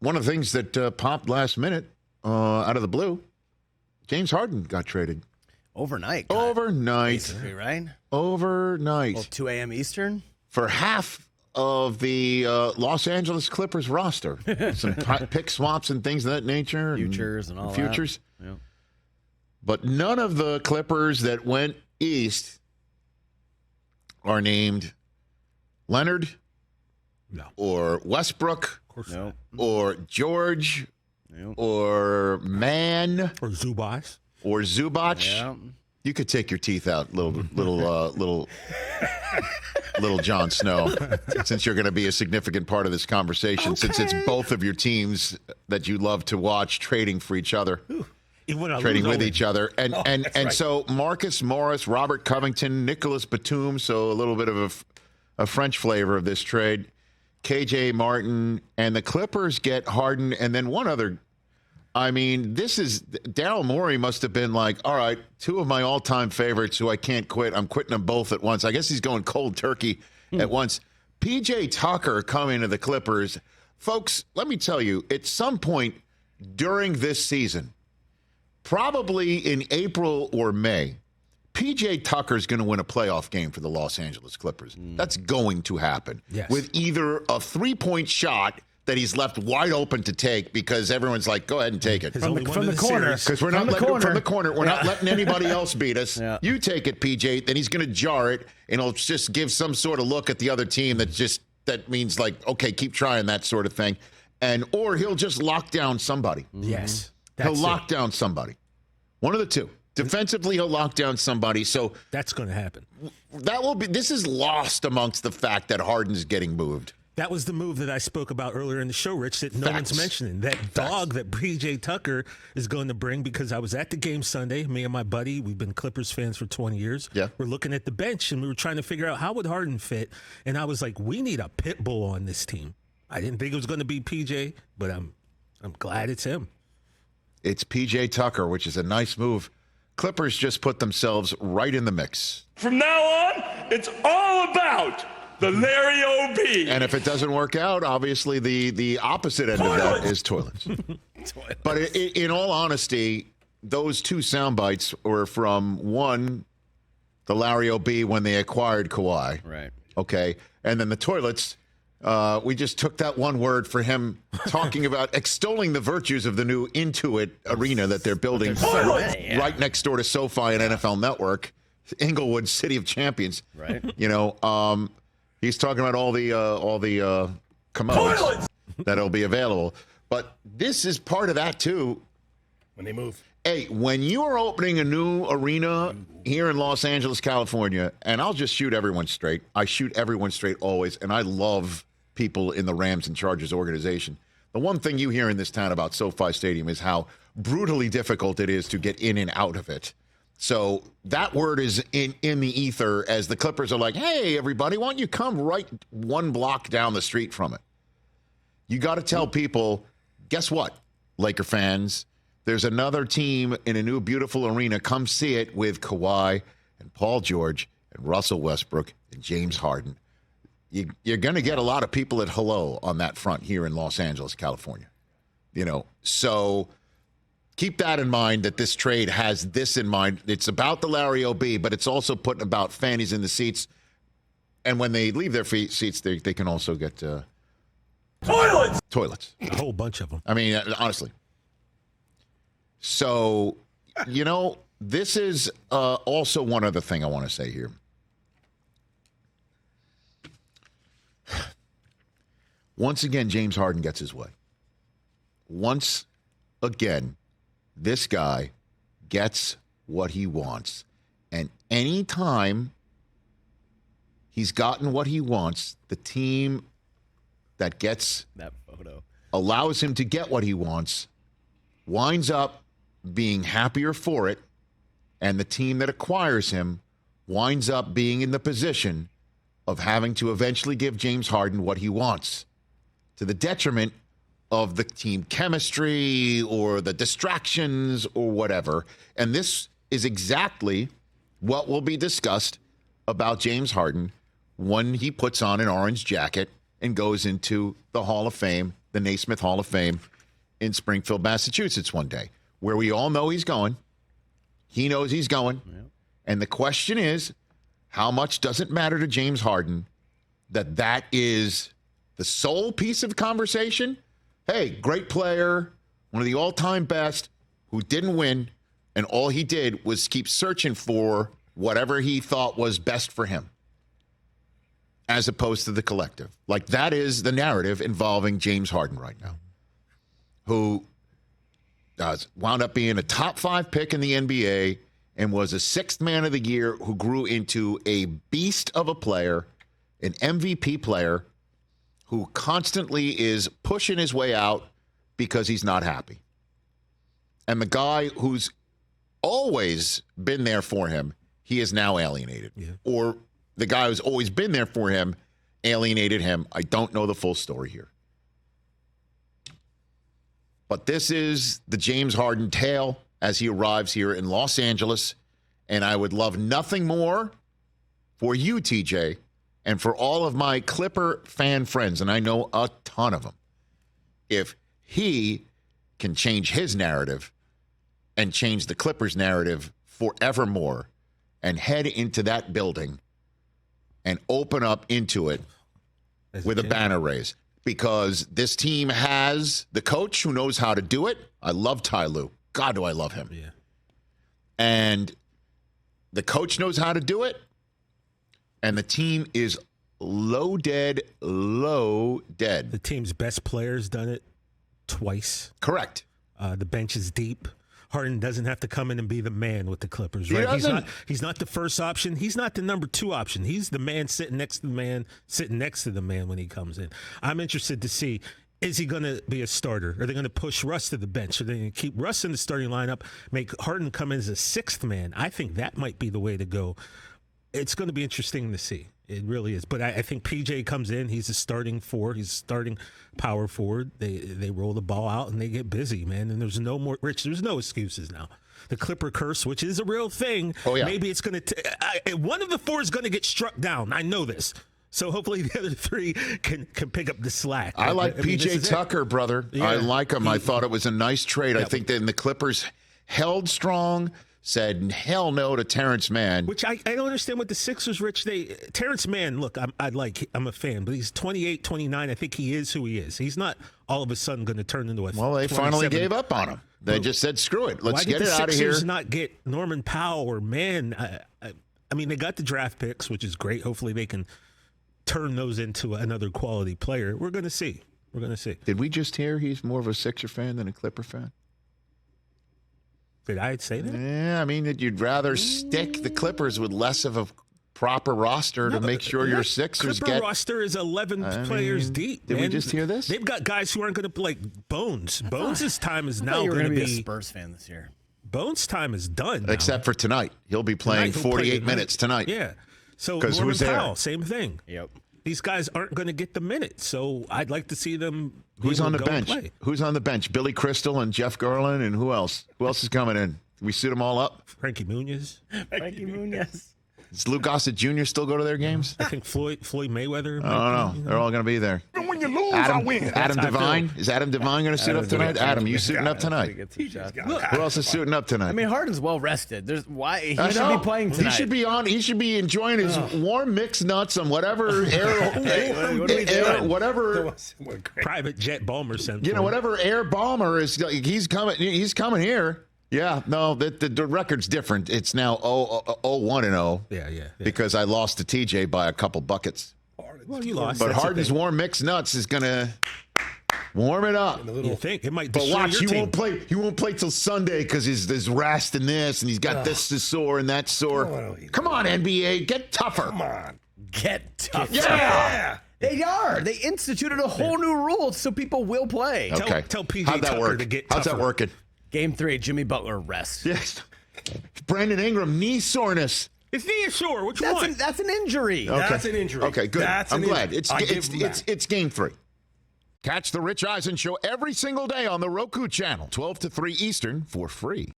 one of the things that popped last minute out of the blue, James Harden got traded. Overnight. Basically, right? Overnight. Well, 2 a.m. Eastern? For half of the Los Angeles Clippers roster. Some pick swaps and things of that nature. Futures and all futures. that. Yep. But none of the Clippers that went east are named Leonard or Westbrook or George or Mann or Zubac. Yeah. You could take your teeth out, little Jon Snow, since you're going to be a significant part of this conversation, since it's both of your teams that you love to watch trading for each other. Trading with each other. And so Marcus Morris, Robert Covington, Nicholas Batum, so a little bit of a French flavor of this trade, KJ Martin, and the Clippers get Harden, and then one other. I mean, Daryl Morey must have been like, all right, two of my all-time favorites who I can't quit. I'm quitting them both at once. I guess he's going cold turkey at once. PJ Tucker coming to the Clippers. Folks, let me tell you, at some point during this season, probably in April or May, PJ Tucker's going to win a playoff game for the Los Angeles Clippers. That's going to happen. Yes. With either a three-point shot that he's left wide open to take because everyone's like, go ahead and take it. From the corner. Because we're not letting from the corner. We're not letting anybody else beat us. Yeah. You take it, PJ. Then he's going to jar it, and he'll just give some sort of look at the other team that means like, okay, keep trying, that sort of thing. Or he'll just lock down somebody. Yes. He'll lock down somebody. One of the two. Defensively, he'll lock down somebody. So that's going to happen. This is lost amongst the fact that Harden's getting moved. That was the move that I spoke about earlier in the show, Rich, that no one's mentioning. That dog that PJ Tucker is going to bring, because I was at the game Sunday, me and my buddy, we've been Clippers fans for 20 years. Yeah. We're looking at the bench, and we were trying to figure out how would Harden fit. And I was like, we need a pit bull on this team. I didn't think it was going to be PJ, but I'm glad it's him. It's PJ Tucker, which is a nice move. Clippers just put themselves right in the mix. From now on, it's all about the Larry O.B. And if it doesn't work out, obviously the opposite end of that is toilets. But in all honesty, those two sound bites were from one, the Larry O.B. when they acquired Kawhi. Right. Okay. And then the toilets, we just took that one word for him talking about extolling the virtues of the new Intuit arena that they're building right next door to SoFi and NFL Network, Inglewood, City of Champions. Right. You know, he's talking about all the commodes that'll be available. But this is part of that, too. When they move. Hey, when you are opening a new arena here in Los Angeles, California, and I'll just shoot everyone straight. I shoot everyone straight always, and I love people in the Rams and Chargers organization. The one thing you hear in this town about SoFi Stadium is how brutally difficult it is to get in and out of it. So that word is in the ether as the Clippers are like, hey, everybody, why don't you come right one block down the street from it? You got to tell people, guess what, Laker fans? There's another team in a new beautiful arena. Come see it with Kawhi and Paul George and Russell Westbrook and James Harden. You're going to get a lot of people at hello on that front here in Los Angeles, California. You know, so keep that in mind, that this trade has this in mind. It's about the Larry O.B., but it's also putting about fannies in the seats. And when they leave their seats, they can also get toilets. A whole bunch of them. I mean, honestly. So, you know, this is also one other thing I want to say here. Once again, James Harden gets his way. Once again, this guy gets what he wants. And anytime he's gotten what he wants, the team that gets that photo allows him to get what he wants winds up being happier for it, and the team that acquires him winds up being in the position of having to eventually give James Harden what he wants, to the detriment of the team chemistry or the distractions or whatever. And this is exactly what will be discussed about James Harden when he puts on an orange jacket and goes into the Hall of Fame the Naismith Hall of Fame in Springfield, Massachusetts one day, where we all know he's going. He knows he's going. Yep. And the question is, how much does it matter to James Harden that is the sole piece of conversation? Hey, great player, one of the all-time best, who didn't win, and all he did was keep searching for whatever he thought was best for him, as opposed to the collective. Like, that is the narrative involving James Harden right now, who wound up being a top 5 pick in the NBA and was a 6th man of the year who grew into a beast of a player, an MVP player who constantly is pushing his way out because he's not happy. And the guy who's always been there for him, he is now alienated. Yeah. Or the guy who's always been there for him alienated him. I don't know the full story here. But this is the James Harden tale as he arrives here in Los Angeles. And I would love nothing more for you, TJ, and for all of my Clipper fan friends, and I know a ton of them, if he can change his narrative and change the Clippers' narrative forevermore and head into that building and open up into it with a banner raise. Because this team has the coach who knows how to do it. I love Ty Lue. God, do I love him. Yeah. And the coach knows how to do it. And the team is low dead. The team's best player's done it twice. Correct. The bench is deep. Harden doesn't have to come in and be the man with the Clippers, right? He's not the first option. He's not the number 2 option. He's the man sitting next to the man when he comes in. I'm interested to see, is he going to be a starter? Are they going to push Russ to the bench? Are they going to keep Russ in the starting lineup, make Harden come in as a 6th man? I think that might be the way to go. It's going to be interesting to see. It really is. But I think PJ comes in. He's a starting 4. He's a starting power forward. They roll the ball out and they get busy, man. And there's no more, Rich, there's no excuses now. The Clipper curse, which is a real thing. Oh, yeah. Maybe it's going to, one of the 4 is going to get struck down. I know this. So hopefully the other 3 can pick up the slack. I like PJ Tucker, brother. Yeah. I like him. I thought it was a nice trade. I think that the Clippers held strong, said hell no to Terrence Mann. Which I don't understand what the Sixers, Rich, Terrence Mann, look, I'm a fan, but he's 28, 29. I think he is who he is. He's not all of a sudden going to turn into a Well, they finally gave up on him. They just said, screw it. Let's get it out of here. Why did the Sixers not get Norman Powell or Mann? I mean, they got the draft picks, which is great. Hopefully they can turn those into another quality player. We're going to see. Did we just hear he's more of a Sixer fan than a Clipper fan? Did I say that? Yeah, I mean that you'd rather stick the Clippers with less of a proper roster to make sure your Sixers Clipper roster is 11 players deep. Did we just hear this? They've got guys who aren't going to play. Bones' time is now going to be a Spurs fan this year. Bones' time is done now. Except for tonight. He'll be playing 48 minutes tonight. Yeah. So Norman Powell, same thing. Yep. These guys aren't going to get the minutes, so I'd like to see them. Who's on the bench? Who's on the bench? Billy Crystal and Jeff Garland, and who else? Who else is coming in? We suit them all up. Frankie Muniz. Does Lou Gossett Jr. still go to their games? I think Floyd Mayweather. I don't know. They're all going to be there. And when you lose, I win. Adam Devine? Is Adam Devine going to suit up tonight? Adam, you suiting up tonight? Who else is suiting up tonight? I mean, Harden's well rested. He should be playing tonight. He should be on. He should be enjoying his warm mixed nuts on whatever whatever private jet bomber sent. Whatever air bomber is. He's coming. He's coming here. Yeah, no, the record's different. It's now 1-0. Yeah. Because I lost to TJ by a couple buckets. Well, you lost. But Harden's warm mixed nuts is going to warm it up. You think it might? But watch, he won't play. He won't play till Sunday because there's rest and this, and he's got this is sore and that sore. Come on, NBA, get tougher. Come on, get tougher. Yeah. They are. They instituted a whole new rule so people will play. Okay. Tell PJ Tucker to get tougher. How's that working? Game 3, Jimmy Butler rest. Yes. Brandon Ingram, knee soreness. It's knee sore. What you want? That's an injury. Okay. That's an injury. Okay, good. I'm glad. It's game 3. Catch the Rich Eisen Show every single day on the Roku channel, 12 to 3 Eastern, for free.